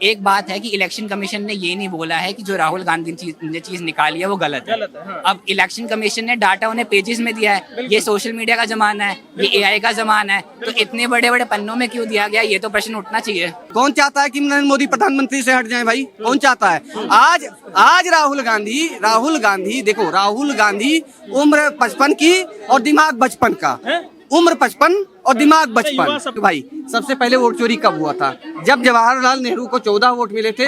एक बात है कि इलेक्शन कमीशन ने ये नहीं बोला है कि जो राहुल गांधी ने चीज निकाली है वो गलत है। हाँ। अब इलेक्शन कमीशन ने डाटा उन्हें पेजेस में दिया है, ये सोशल मीडिया का जमाना है, ये एआई का जमाना है, तो इतने बड़े बड़े पन्नों में क्यों दिया गया, ये तो प्रश्न उठना चाहिए। कौन चाहता है कि नरेंद्र मोदी प्रधानमंत्री से हट जाए भाई? कौन चाहता है? आज राहुल गांधी देखो, राहुल गांधी उम्र 55 की और दिमाग बचपन का। उम्र 55 और दिमाग बचपन। भाई सबसे पहले वोट चोरी कब हुआ था? जब जवाहरलाल नेहरू को 14 वोट मिले थे,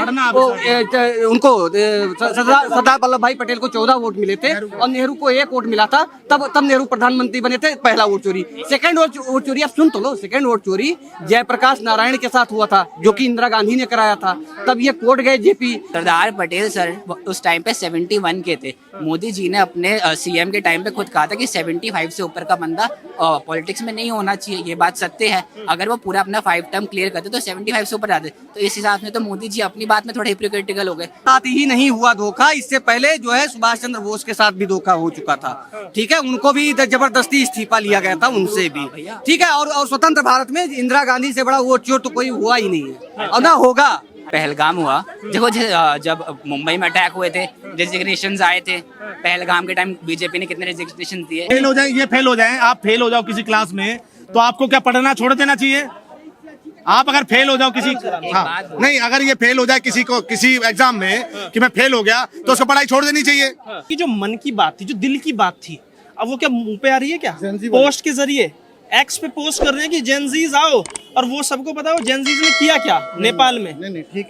उनको सरदार वल्लभ भाई पटेल को 14 वोट मिले थे और नेहरू को 1 वोट मिला था। तब नेहरू प्रधानमंत्री बने थे। पहला वोट चोरी। सेकंड वोट चोरी, आप सुन तो लो, सेकंड वोट चोरी जयप्रकाश नारायण के साथ हुआ था, जो कि इंदिरा गांधी ने कराया था। तब ये कोर्ट गए जेपी। सरदार पटेल सर उस टाइम पे 71 के थे। मोदी जी ने अपने सीएम के टाइम पे खुद कहा था कि 75 से ऊपर का बंदा पॉलिटिक्स में नहीं होना चाहिए। ये बात सत्य है। अगर वो पूरा अपना 5 टर्म क्लियर करते तो 75 से ऊपर आते। तो इस हिसाब से तो मोदी जी अपनी बात में थोड़े हिपोक्रिटिकल हो गए। साथ ही नहीं हुआ धोखा, इससे पहले जो है सुभाष चंद्र बोस के साथ भी धोखा हो चुका था। ठीक है, उनको भी जबरदस्ती इस्तीफा लिया गया था, उनसे भी। ठीक है, और स्वतंत्र भारत में इंदिरा गांधी से बड़ा वोट चोर तो कोई हुआ ही नहीं है और ना होगा। पहलगाम हुआ, देखो जब मुंबई में अटैक हुए थे, रेजिग्नेशन आए थे। पहलगाम के टाइम बीजेपी ने कितने रेजिग्नेशन दिए। फेल हो जाए, ये फेल हो जाए, आप फेल हो जाओ किसी क्लास में तो आपको क्या पढ़ना छोड़ देना चाहिए? आप अगर फेल हो जाओ किसी, हाँ नहीं, अगर ये फेल हो जाए किसी को किसी एग्जाम में कि मैं फेल हो गया तो उसको पढ़ाई छोड़ देनी चाहिए। कि जो मन की बात थी, जो दिल की बात थी, अब वो क्या मुंह पे आ रही है? क्या पोस्ट के जरिए एक्स पे पोस्ट कर रहे हैं कि जेनजीज आओ, और वो सबको पता है जेनजीज ने किया क्या नेपाल में।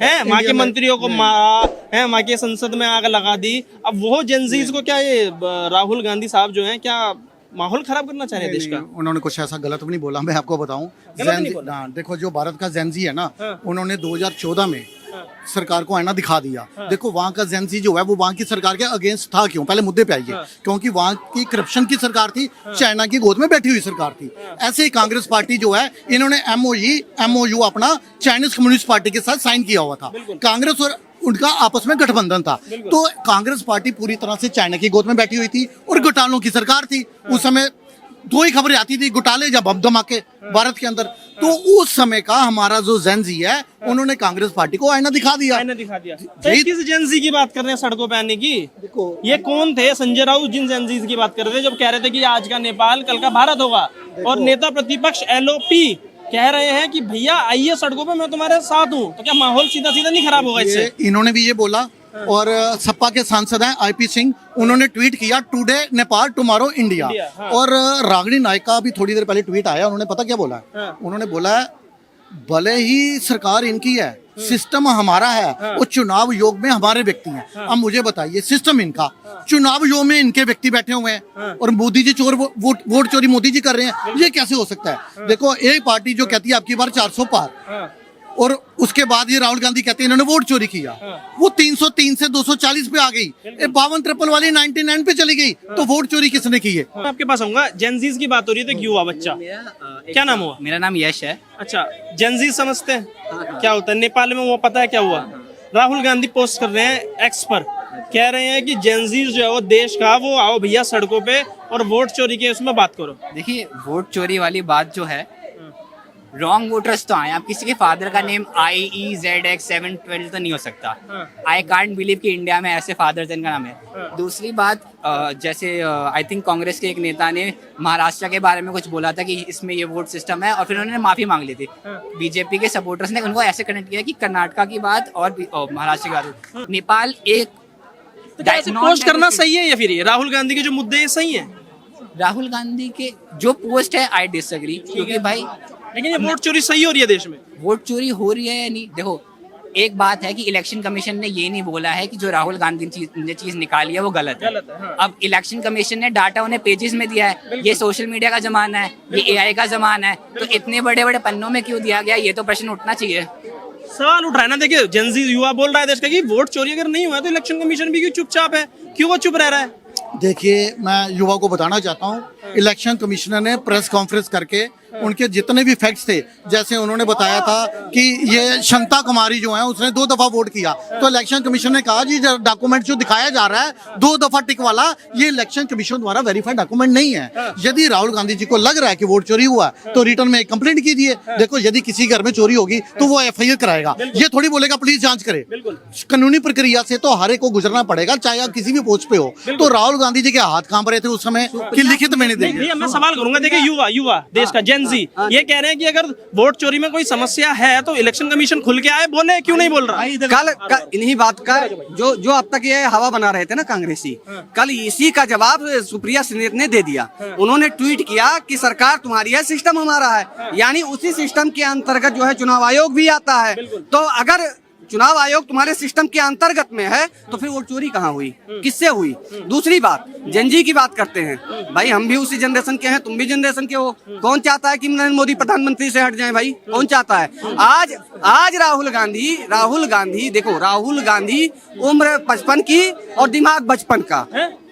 है वहाँ के मंत्रियों को मारा, वहाँ के संसद में आग लगा दी। अब वो जेनजीज को क्या ये राहुल गांधी साहब जो हैं क्या माहौल खराब करना चाह रहे हैं देश का? उन्होंने कुछ ऐसा गलत भी नहीं बोला, मैं आपको बताऊं। देखो, जो भारत का जेनजी है ना, उन्होंने 2014 में सरकार को आईना दिखा दिया। देखो, वहाँ का जेनजी जो है वो वहाँ की सरकार के अगेंस्ट था। क्यों? पहले मुद्दे पे आइए। क्योंकि वहाँ की करप्शन की सरकार थी, चाइना की गोद में बैठी हुई सरकार थी। ऐसे ही कांग्रेस पार्टी जो है, इन्होंने एमओयू अपना चाइनीज कम्युनिस्ट पार्टी के साथ साइन किया हुआ था। कांग्रेस और उनका आपस में गठबंधन था। तो कांग्रेस पार्टी पूरी तरह से चाइना की गोद में बैठी हुई थी और घोटालों की सरकार थी। उस समय 2 ही खबरें आती थी, घोटाले या बम धमाके भारत के अंदर। तो उस समय का हमारा जो जेनजी है, उन्होंने कांग्रेस पार्टी को आईना दिखा दिया। तो किस जेनजी की बात कर रहे हैं सड़कों पे आने की? देखो, ये कौन थे? संजय राउत जिन जेनजीज की बात कर रहे थे, जब कह रहे थे कि आज का नेपाल कल का भारत होगा, और नेता प्रतिपक्ष एलओपी कह रहे हैं कि भैया आइए सड़कों पे, मैं तुम्हारे साथ हूँ। तो क्या माहौल सीधा सीधा नहीं खराब होगा इससे? इन्होंने भी ये बोला। और सपा के सांसद हैं आईपी सिंह, उन्होंने ट्वीट किया टुडे नेपाल टुमारो इंडिया। और रागिनी नायक का भी थोड़ी देर पहले ट्वीट आया, उन्होंने पता क्या बोला है? उन्होंने बोला है भले ही सरकार इनकी है, सिस्टम हमारा है, और चुनाव योग में हमारे व्यक्ति हैं। अब मुझे बताइए, सिस्टम इनका, चुनाव योग में इनके व्यक्ति बैठे हुए हैं, और मोदी जी वोट चोरी मोदी जी कर रहे हैं। ये कैसे हो सकता है? देखो, एक पार्टी जो कहती है आपकी बार 400 पार, और उसके बाद ये राहुल गांधी कहते हैं इन्होंने वोट चोरी किया। वो 303 से 240 पे आ गई, 52 वाली 99 पे चली गई। तो वोट चोरी किसने की है? मैं आपके पास आऊंगा। जेनजीज की बात हो रही है, तो युवा बच्चा, क्या नाम हुआ? मेरा नाम यश है। अच्छा, जेनजीज समझते हैं क्या होता है नेपाल में? वो पता है क्या हुआ? राहुल गांधी पोस्ट कर रहे हैं एक्स पर, कह रहे हैं कि जेनजीज जो है वो देश का, वो आओ भैया सड़कों पे और वोट चोरी के उसमें बात करो। देखिए, वोट चोरी वाली बात जो है, रॉन्ग वोटर्स तो आए। आप किसी के फादर का नेम IEZX712 तो नहीं हो सकता। आई कांट बिलीव कि इंडिया में ऐसे फादर जिनका नाम है। दूसरी बात, जैसे आई थिंक कांग्रेस के एक नेता ने महाराष्ट्र के बारे में कुछ बोला था कि इसमें ये वोट सिस्टम है, और फिर उन्होंने माफी मांग ली थी। बीजेपी के सपोर्टर्स ने उनको ऐसे कनेक्ट किया कि कर्नाटका की बात और महाराष्ट्र की बात। नेपाल एक पोस्ट करना सही है या फिर ये राहुल गांधी के जो मुद्दे हैं सही है? राहुल गांधी के जो पोस्ट है, आई डिसएग्री, क्योंकि भाई, लेकिन ये वोट चोरी सही हो रही है देश में? वोट चोरी हो रही है या नहीं, देखो, एक बात है कि इलेक्शन कमीशन ने ये नहीं बोला है कि जो राहुल गांधी ने चीज निकाली है वो गलत है। अब इलेक्शन कमीशन ने डाटा उन्हें पेजेस में दिया है, ये सोशल मीडिया का जमाना है, ये एआई का जमाना है, तो इतने बड़े बड़े पन्नों में क्यों दिया गया, ये तो प्रश्न उठना चाहिए। सवाल उठ रहा है ना। देखिए, जेनजी युवा बोल रहा है देश का कि वोट चोरी अगर नहीं हुआ तो इलेक्शन कमीशन भी क्यों चुपचाप है? क्यों वो चुप रह रहा है? देखिए, मैं युवा को बताना चाहता हूँ, इलेक्शन कमिश्नर ने प्रेस कॉन्फ्रेंस करके उनके जितने भी फैक्ट्स थे, जैसे उन्होंने बताया था कि ये शांता कुमारी जो है उसने 2 दफा वोट किया, तो इलेक्शन कमीशन ने कहा जी डॉक्यूमेंट जो दिखाया जा रहा है 2 दफा टिक वाला, ये इलेक्शन कमीशन द्वारा वेरीफाइड डॉक्यूमेंट नहीं है। यदि राहुल गांधी जी को लग रहा है कि वोट चोरी हुआ तो रिटर्न में कंप्लेंट कीजिए। देखो यदि किसी घर में चोरी होगी तो वो एफआईआर कराएगा, ये थोड़ी बोलेगा पुलिस जांच करे। कानूनी प्रक्रिया से तो हर एक को गुजरना पड़ेगा, चाहे आप किसी भी पोस्ट पे हो। तो राहुल गांधी जी के हाथ कांप रहे थे उस समय कि लिखित में नहीं देंगे। भैया मैं सवाल करूंगा, देखिए युवा देश का जेनजी ये कह रहे हैं कि अगर वोट चोरी में कोई समस्या है तो इलेक्शन कमीशन खुल के आए, बोले क्यों नहीं बोल रहा? कल इन्हीं बात का जो अब तक ये हवा बना रहे थे ना कांग्रेसी, कल इसी का जवाब सुप्रिया सिनेत ने दे दिया। उन्होंने ट्वीट किया कि सरकार तुम्हारी है, सिस्टम हमारा है, यानी उसी सिस्टम के अंतर्गत जो है चुनाव आयोग भी आता है। तो अगर चुनाव आयोग तुम्हारे सिस्टम के अंतर्गत में है तो फिर वोट चोरी कहाँ हुई, किससे हुई? दूसरी बात, जनजी की बात करते हैं, भाई हम भी उसी जनरेशन के हैं, तुम भी जनरेशन के हो। कौन चाहता है कि नरेंद्र मोदी प्रधानमंत्री से हट जाए? भाई कौन चाहता है? आज राहुल गांधी देखो, राहुल गांधी उम्र 55 की और दिमाग बचपन का,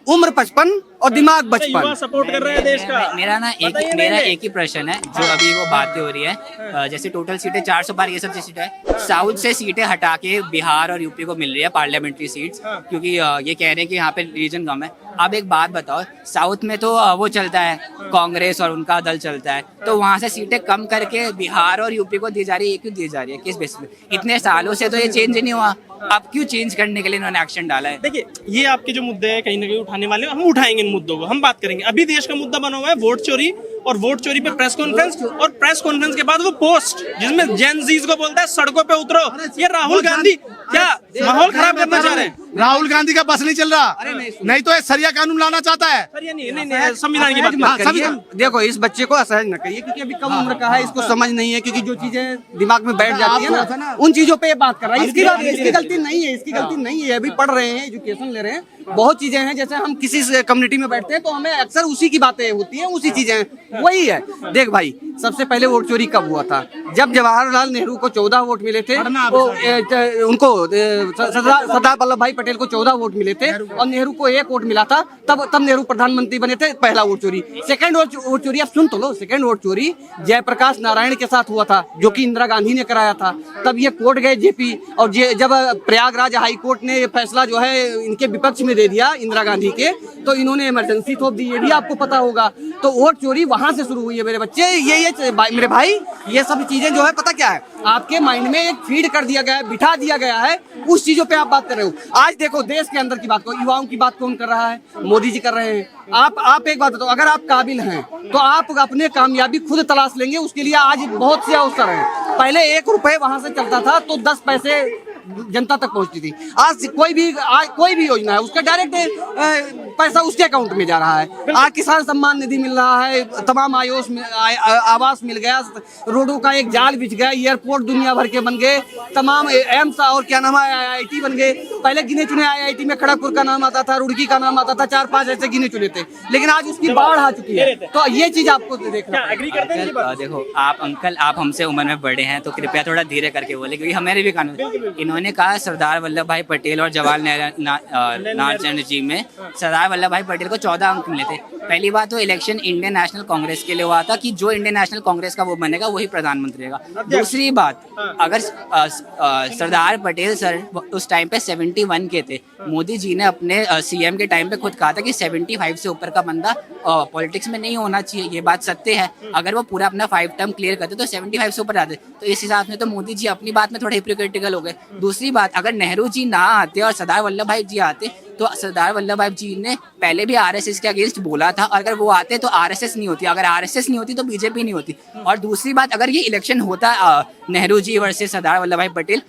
उम्र 55 और दिमाग बचपन। सपोर्ट कर रहे हैं देश का। मेरा एक ही प्रश्न है, जो अभी वो बातें हो रही है, जैसे टोटल सीटें 400 पार ये सब सीटें है, साउथ से सीटें हटा के बिहार और यूपी को मिल रही है पार्लियामेंट्री सीट्स, क्योंकि ये कह रहे हैं कि यहाँ पे रीजन कम है। अब एक बात बताओ, साउथ में तो वो चलता है, कांग्रेस और उनका दल चलता है, तो वहाँ से सीटें कम करके बिहार और यूपी को दी जा रही है, ये क्यों दी जा रही है, किस बेस पे? इतने सालों से तो ये चेंज नहीं हुआ, अब क्यों चेंज करने के लिए इन्होंने एक्शन डाला है? देखिए ये आपके जो मुद्दे हैं कहीं ना कहीं उठाने वाले, हम उठाएंगे इन मुद्दों को, हम बात करेंगे। अभी देश का मुद्दा बना हुआ है वोट चोरी, और वोट चोरी पे प्रेस कॉन्फ्रेंस, और प्रेस कॉन्फ्रेंस के बाद वो पोस्ट जिसमें जेन जीज को बोलता है सड़कों पे उतरो। ये राहुल गांधी क्या माहौल खराब करना चाह रहे हैं? राहुल गांधी का बस नहीं चल रहा, नहीं तो ये सरिया कानून लाना चाहता है। नहीं, संविधान की बात मत करिए। देखो इस बच्चे को असहज न करिए, क्योंकि अभी कम उम्र का है, इसको समझ नहीं है, क्योंकि जो चीजें दिमाग में बैठ जाती है ना, उन चीजों पे बात कर रहा है। इसकी गलती नहीं है, अभी पढ़ रहे हैं, एजुकेशन ले रहे हैं, बहुत चीजें हैं। जैसे हम किसी कम्युनिटी में बैठते हैं तो हमें अक्सर उसी की बातें होती हैं, उसी चीजें वही है। देख भाई, सबसे पहले वोट चोरी कब हुआ था? जब जवाहरलाल नेहरू को 14 वोट मिले थे, उनको सरदार वल्लभ भाई पटेल को 14 वोट मिले थे और नेहरू को 1 वोट मिला था, तब नेहरू प्रधानमंत्री बने थे। पहला वोट चोरी। सेकंड वोट चोरी, आप सुन तो लो, सेकंड वोट चोरी जयप्रकाश नारायण के साथ हुआ था, जो कि इंदिरा गांधी ने कराया था। तब ये कोर्ट गए जेपी, और जब प्रयागराज हाई कोर्ट ने फैसला जो है इनके विपक्ष में दे दिया इंदिरा गांधी के, तो इन्होंने इमरजेंसी थोप दी, ये भी आपको पता होगा। तो वोट चोरी वहां से शुरू हुई है मेरे बच्चे। ये मेरे भाई, ये सब चीजें जो है पता क्या है, आपके माइंड में एक फीड कर दिया गया है, बिठा दिया गया है, उस चीजों पे आप बात कर रहे हो। आज देखो देश के अंदर की बात को, युवाओं की बात कौन कर रहा है? मोदी जी कर रहे हैं। आप एक बात बताओ, अगर आप काबिल हैं तो आप अपने कामयाबी खुद तलाश लेंगे, उसके लिए आज बहुत से अवसर हैं। पहले 1 रुपए वहां से चलता था तो 10 पैसे जनता तक पहुंचती थी। आज कोई भी योजना है, उसका डायरेक्ट पैसा उसके अकाउंट में जा रहा है। आज किसान सम्मान निधि मिल रहा है, तमाम आवास मिल गया, रोडों का एक जाल बिछ गया, एयरपोर्ट दुनिया भर के बन गए, तमाम एम्स और क्या नाम है IIT बन गए। पहले गिने चुने IIT में खड़गपुर का नाम आता था, रुड़की का नाम आता था, 4-5 ऐसे गिने चुने थे, लेकिन आज उसकी बाढ़ आ चुकी है। तो ये चीज आपको देखना है। देखो आप अंकल, आप हमसे उम्र में बड़े हैं, तो कृपया थोड़ा धीरे करके बोले, क्योंकि हमारे भी कानून, इन्होंने कहा सरदार वल्लभ भाई पटेल और जवाहरलाल नेहरू जी में सरदार वल्लभ भाई पटेल को 14 अंक मिले थे। पहली बात तो इलेक्शन इंडियन नेशनल कांग्रेस के लिए हुआ था कि जो इंडियन नेशनल कांग्रेस का वो बनेगा वही प्रधानमंत्री रहेगा। दूसरी बात, अगर सरदार पटेल सर उस टाइम पे 71 के थे, मोदी जी ने अपने CM के टाइम पे खुद कहा था कि 75 से ऊपर का बंदा पॉलिटिक्स में नहीं होना चाहिए। ये बात सत्य है। अगर वो पूरा अपना 5 टर्म क्लियर करते तो 75 से ऊपर आते। तो इस हिसाब से तो मोदी जी अपनी बात में थोड़े हिपोक्रिटिकल हो गए। दूसरी बात, अगर नेहरू जी ना आते और सरदार वल्लभ भाई जी आते तो सरदार वल्लभ भाई जी ने पहले भी RSS के अगेंस्ट बोला था, अगर वो आते तो RSS नहीं होती, अगर RSS नहीं होती तो BJP नहीं होती। और दूसरी बात, अगर ये इलेक्शन होता नेहरू जी वर्सेस सरदार वल्लभ भाई पटेल,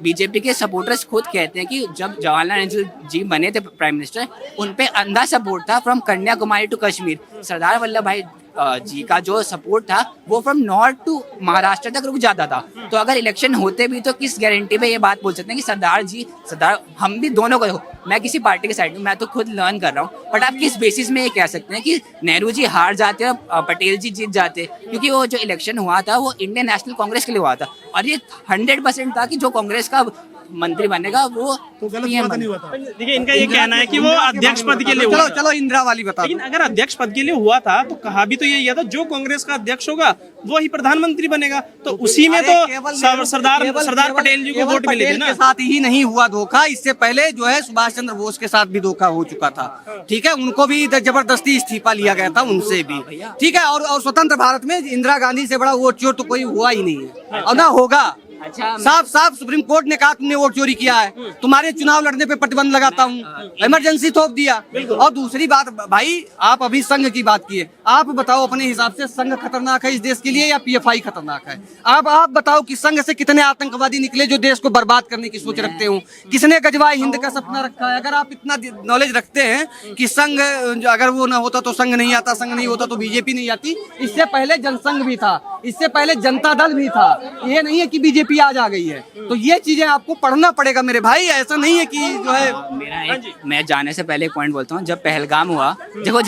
बीजेपी के सपोर्टर्स खुद कहते हैं कि जब जवाहरलाल नेहरू जी बने थे प्राइम मिनिस्टर, उन पे अंधा सपोर्ट था फ्रॉम कन्याकुमारी टू कश्मीर। सरदार वल्लभ भाई जी का जो सपोर्ट था वो फ्रॉम नॉर्थ टू महाराष्ट्र तक रुक जाता था। तो अगर इलेक्शन होते भी तो किस गारंटी पे ये बात बोल सकते हैं कि सरदार हम भी दोनों को, मैं किसी पार्टी के साइड में, मैं तो खुद लर्न कर रहा हूँ, बट आप किस बेसिस में ये कह सकते हैं कि नेहरू जी हार जाते और पटेल जी जीत जाते? क्योंकि वो जो इलेक्शन हुआ था वो इंडियन नेशनल कांग्रेस के लिए हुआ था, और ये 100% था कि जो कांग्रेस का मंत्री बनेगा वो तो गलत PM बात नहीं हुआ था। देखिए इनका ये कहना है कि वो अध्यक्ष पद के लिए हुआ चलो था। चलो इंदिरा वाली बता दो। लेकिन अगर अध्यक्ष पद के लिए हुआ था तो कहा भी तो यही गया था जो कांग्रेस का अध्यक्ष होगा वो ही प्रधानमंत्री बनेगा, तो उसी में अरे तो केवल सरदार पटेल जी को केवल वोट मिले थे पटेल ना। के साथ ही नहीं हुआ धोखा, इससे पहले जो है सुभाष चंद्र बोस के साथ भी धोखा हो चुका था। ठीक है, उनको भी जबरदस्ती इस्तीफा लिया गया था, उनसे भी। ठीक है, और स्वतंत्र भारत में इंदिरा गांधी से बड़ा वोट चोर तो कोई हुआ ही नहीं है और ना होगा। अच्छा साफ साफ सुप्रीम कोर्ट ने कहा तुमने वोट चोरी किया है, तुम्हारे चुनाव लड़ने पे प्रतिबंध लगाता हूँ, इमरजेंसी थोप दिया। और दूसरी बात भाई, आप अभी संघ की बात किए, आप बताओ अपने हिसाब से संघ खतरनाक है इस देश के लिए या PFI खतरनाक है? आप बताओ कि संघ से कितने आतंकवादी निकले जो देश को बर्बाद करने की सोच रखते हो, किसने गजवाए हिंद का सपना रखा है? अगर आप इतना नॉलेज रखते हैं कि संघ अगर वो ना होता तो संघ नहीं आता, संघ नहीं होता तो बीजेपी नहीं आती, इससे पहले जनसंघ भी था, इससे पहले जनता दल भी था, ये नहीं है कि बीजेपी आज आ गई है। तो ये चीजें आपको पढ़ना पड़ेगा मेरे भाई, ऐसा नहीं है कि जो है। मेरा मैं जाने से पहले एक पॉइंट बोलता हूँ। जब पहलगाम हुआ, देखो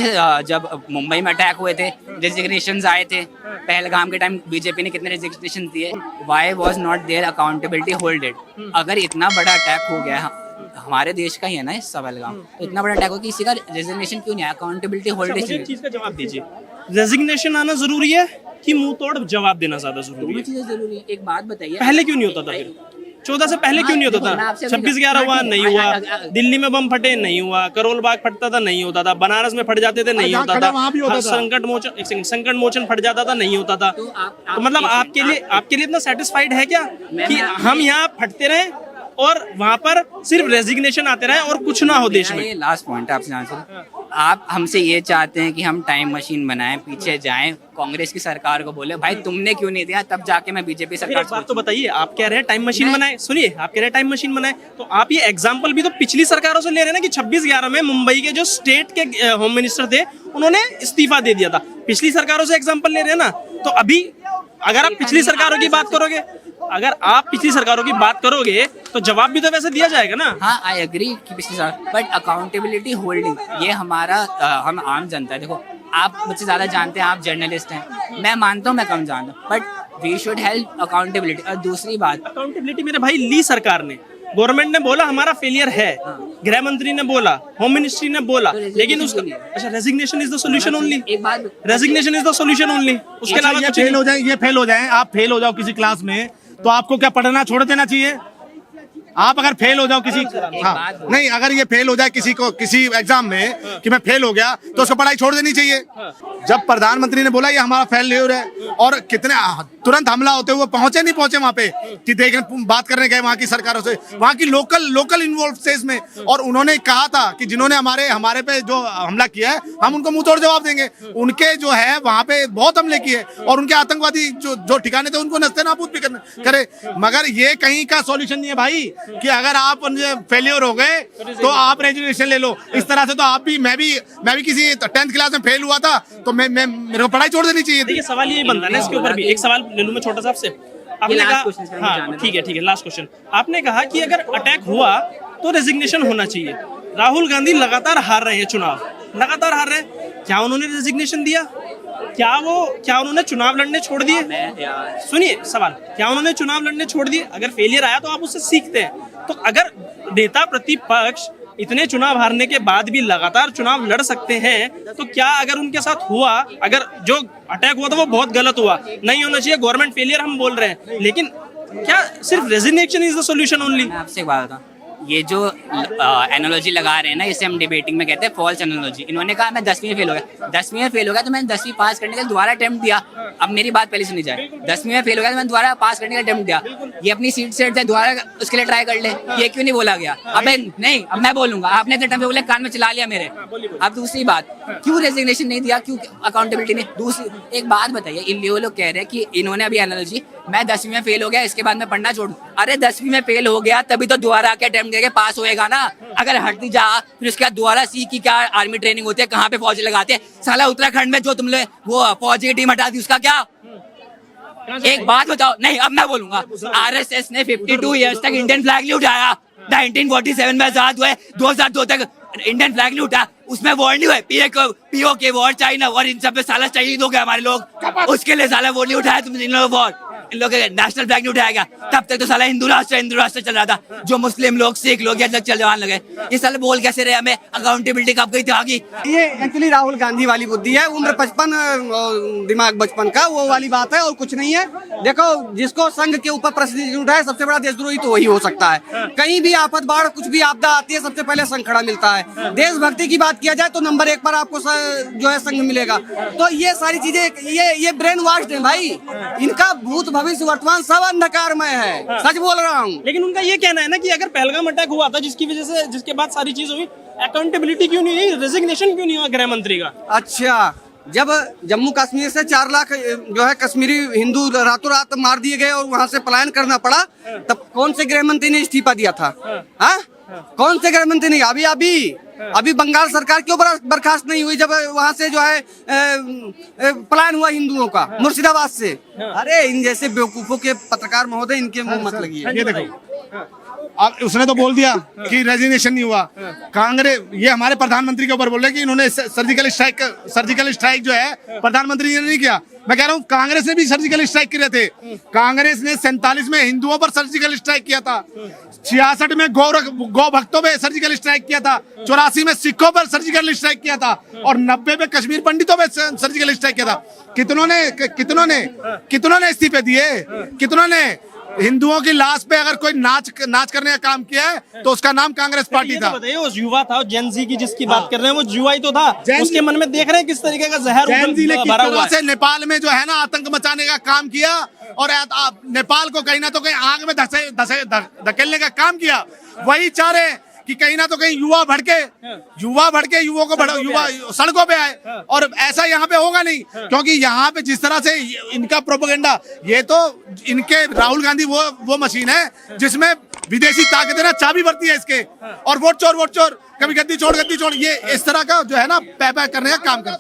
जब मुंबई में अटैक हुए थे, रेजिग्नेशंस आए थे। पहलगाम के टाइम बीजेपी ने कितने रेजिग्नेशन दिए? Why was not there accountability holded? अगर इतना बड़ा अटैक हो गया, हमारे देश का ही है ना इस पहलगाम, तो इतना बड़ा अटैक हो किसी का रेजिग्नेशन क्यों नहीं है? Accountability holded. मुझे एक चीज का जवाब दीजिए, रेजिग्नेशन आना जरूरी है कि मुंह तोड़ जवाब देना ज्यादा जरूरी दोनों है? चीजें जरूरी है। एक बात बताइए, पहले क्यों नहीं होता था? फिर 14 से पहले क्यों नहीं होता था? 26/11 हुआ नहीं हुआ, दिल्ली में बम फटे नहीं हुआ, करोल बाग फटता था नहीं होता था, बनारस में फट जाते थे नहीं होता था, संकट मोचन फट जाता था नहीं होता था। तो मतलब आपके लिए इतना सेटिस्फाइड है क्या कि हम यहाँ फटते रहे और वहाँ पर सिर्फ रेजिग्नेशन आते रहे और कुछ ना हो देश में? ये लास्ट पॉइंट है आपसे आंसर। आप हमसे ये चाहते हैं कि हम टाइम मशीन बनाएं, पीछे जाएं, कांग्रेस की सरकार को बोले भाई तुमने क्यों नहीं दिया, तब जाके मैं बीजेपी सरकार एक बात तो बताइए, आप कह रहे हैं टाइम मशीन बनाए, सुनिए, आप कह रहे हैं टाइम मशीन बनाए, तो आप ये एग्जांपल भी तो पिछली सरकारों से ले रहे हैं ना कि 26/11 में मुंबई के जो स्टेट के होम मिनिस्टर थे उन्होंने इस्तीफा दे दिया था। पिछली सरकारों से एग्जाम्पल ले रहे हैं ना, तो अभी अगर आप पिछली सरकारों की बात करोगे, अगर आप पिछली सरकारों की बात करोगे तो जवाब भी तो वैसे दिया जाएगा ना। हाँ आई एग्री कि पिछली सरकार, बट अकाउंटेबिलिटी होल्डिंग ये हमारा हम आम जनता है। देखो आप मुझसे ज्यादा जानते हैं, आप जर्नलिस्ट हैं, मैं मानता हूँ मैं कम जानता हूँ, but we should help accountability. और दूसरी बात, अकाउंटेबिलिटी मेरे भाई ली सरकार ने, गवर्नमेंट ने बोला हमारा फेलियर है, गृह मंत्री ने बोला, होम मिनिस्ट्री ने बोला, लेकिन उसका अच्छा resignation is the solution only, एक बात resignation is the solution only, उसके अलावा ये कुछ फेल हो जाए, ये फेल हो जाए, आप फेल हो जाओ किसी क्लास में तो आपको क्या पढ़ना छोड़ देना चाहिए? आप अगर फेल हो जाओ किसी, हाँ नहीं, अगर ये फेल हो जाए किसी एग्जाम में कि मैं फेल हो गया तो उसको पढ़ाई छोड़ देनी चाहिए। जब प्रधानमंत्री ने बोला ये हमारा फेल्योर है और कितने तुरंत हमला होते हुए नहीं पहुंचे वहां पे कि देखने बात करने गए वहां की सरकारों से, वहां की लोकल इन्वॉल्व से इसमें, और उन्होंने कहा था कि जिन्होंने हमारे पे जो हमला किया है हम उनको मुंह तोड़ जवाब देंगे। उनके जो है वहां पे बहुत हमले किए और उनके आतंकवादी जो ठिकाने थे उनको नस्ते नाबूद भी करे, मगर ये कहीं का सॉल्यूशन नहीं है भाई कि अगर आप फेलियर हो गए तो आप रेजिग्नेशन ले लो। इस तरह से तो आप भी मैं भी किसी 10th क्लास में फेल हुआ था तो मेरे को पढ़ाई छोड़ देनी चाहिए। देखिए सवाल यही बनता है ना, इसके ऊपर भी एक सवाल ले लूं मैं छोटा सा आपसे। आपने कहा, हाँ ठीक है लास्ट क्वेश्चन, आपने कहा कि अगर अटैक हुआ तो रेजिग्नेशन होना चाहिए। राहुल गांधी लगातार हार रहे हैं चुनाव, लगातार हार रहे हैं, क्या उन्होंने रेजिग्नेशन दिया? क्या उन्होंने चुनाव लड़ने छोड़ दिए? सुनिए सवाल, क्या उन्होंने चुनाव लड़ने छोड़ दिए? अगर फेलियर आया तो आप उससे सीखते हैं। तो अगर नेता प्रतिपक्ष इतने चुनाव हारने के बाद भी लगातार चुनाव लड़ सकते हैं तो क्या अगर उनके साथ हुआ, अगर जो अटैक हुआ था वो बहुत गलत हुआ, नहीं होना चाहिए, गवर्नमेंट फेलियर हम बोल रहे हैं, लेकिन क्या सिर्फ resignation is the solution only? मैं आपसे एक बात बताऊं, ये जो एनालॉजी लगा रहे हैं ना, इसे हम डिबेटिंग में कहते हैं फॉल्स एनालॉजी। इन्होंने कहा मैं 10वीं में फेल हो गया, 10वीं में फेल हो गया तो मैंने 10वीं पास करने के लिए दोबारा अटेम्प्ट दिया। अब मेरी बात पहले सुनी जाए, 10वीं में फेल हो गया तो मैंने दोबारा पास करने का अटेम्प्ट दिया, ये अपनी सीट सेट जाए दोबारा उसके लिए ट्राई कर ले, ये क्यों नहीं बोला गया? अब नहीं, अब मैं बोलूंगा, आपने इतने टाइम पे बोले कान में चला लिया मेरे। अब दूसरी बात, क्यों रेजिग्नेशन नहीं दिया, क्यों अकाउंटेबिलिटी नहीं? दूसरी एक बात बताइए, इन लोग कह रहे हैं कि इन्होंने अभी एनालॉजी, मैं 10वीं में फेल हो गया इसके बाद मैं पढ़ना छोड़ू। अरे 10वीं में फेल हो गया तभी तो दोबारा आके अटेम्प्ट देके पास होएगा ना। अगर हटती जा फिर उसके बाद दोबारा सी की क्या आर्मी ट्रेनिंग होती है, कहाँ पे फौजी लगाते हैं, साला उत्तराखंड में जो तुमने वो फौजी की टीम हटा दी उसका क्या? एक बात बताओ, नहीं अब मैं बोलूंगा, आरएसएस ने 52 इयर्स तक इंडियन फ्लैग नहीं उठाया, 1947 में आजाद हुए, 2002 तक इंडियन फ्लैग नहीं उठा, उसमें वॉर नहीं हुए, पीओ के वॉर, चाइना वॉर, इन सब पे साला शहीद हो गए हमारे लोग, उसके लिए साला वो नहीं उठाया तुमने इन लोगों वॉर। इन लोग नेशनल फ्लैग नहीं उठाया गया, तब तक तो साला हिंदू राष्ट्र चल रहा था। जो मुस्लिम लोग, सिख लोग, ये चल जवान लगे, ये साले बोल कैसे रहे? हमें अकाउंटेबिलिटी कब गई थी आगे? ये एक्चुअली राहुल गांधी वाली बुद्धि है, उम्र 55 दिमाग बचपन का, वो वाली बात है और कुछ नहीं है। देखो, जिसको संघ के ऊपर प्रश्न उठाए सबसे बड़ा देशद्रोही तो वही हो सकता है। कहीं भी आफत बाढ़ कुछ भी आपदा आती है, सबसे पहले संघ खड़ा मिलता है। देशभक्ति की बात किया जाए तो नंबर 1 पर आपको जो है संघ मिलेगा। तो ये सारी चीजें, ये ब्रेन वॉश है भाई, इनका भूत भविष्य वर्तमान सब अंधकारमय है, सच बोल रहा हूँ। लेकिन उनका ये कहना है ना कि अगर पहलगाम अटैक हुआ था, जिसकी वजह से, जिसके बाद सारी चीज हुई, अकाउंटेबिलिटी क्यों नहीं हुई, रेजिग्नेशन क्यों नहीं हुआ गृह मंत्री का? अच्छा, जब जम्मू कश्मीर से 4 लाख जो है कश्मीरी हिंदू रातों रात मार दिए गए और वहां से पलायन करना पड़ा, तब कौन से गृह मंत्री ने इस्तीफा दिया था? हाँ, कौन से गृह मंत्री नहीं? अभी बंगाल सरकार क्यों बर्खास्त नहीं हुई जब वहां से जो है पलायन हुआ हिंदुओं का मुर्शिदाबाद से? अरे इन जैसे बेवकूफों के पत्रकार महोदय, इनके मुंह मत लगिए। ये देखो, अब उसने तो बोल दिया कि रेजिग्नेशन नहीं हुआ। कांग्रेस, ये हमारे प्रधानमंत्री के ऊपर बोल रहे कि इन्होंने सर्जिकल स्ट्राइक जो है प्रधानमंत्री ने नहीं किया। मैं कह रहा हूँ कांग्रेस ने भी सर्जिकल स्ट्राइक किए थे। कांग्रेस ने 47 में हिंदुओं पर सर्जिकल स्ट्राइक किया था, 66 में गौ भक्तों पे सर्जिकल स्ट्राइक किया था, 84 में सिखों पर सर्जिकल स्ट्राइक किया था और 90 में कश्मीर पंडितों पे सर्जिकल स्ट्राइक किया था। कितनों ने इस्तीफे दिए? कितनों ने? हिंदुओं की लाश पे अगर कोई नाच करने का काम किया है तो उसका नाम कांग्रेस पार्टी था। बताइए, वो युवा था, जेन जी की जिसकी बात कर रहे हैं, वो युवा ही तो था। उसके मन में देख रहे हैं किस तरीके का जहर भरा हुआ है। नेपाल में जो है ना आतंक मचाने का काम किया और नेपाल को कहीं ना तो कहीं आग में धकेलने का काम किया। वही चाह रहे हैं कि कहीं ना तो कहीं युवा भड़के युवकों को युवा सड़कों पे आए, और ऐसा यहाँ पे होगा नहीं, क्योंकि यहाँ पे जिस तरह से इनका प्रोपेगेंडा, ये तो इनके राहुल गांधी वो मशीन है जिसमें विदेशी ताकतें ना चाबी भरती है इसके, और वोट चोर, कभी गद्दी छोड़, ये इस तरह का जो है ना पैपा करने का काम करता है।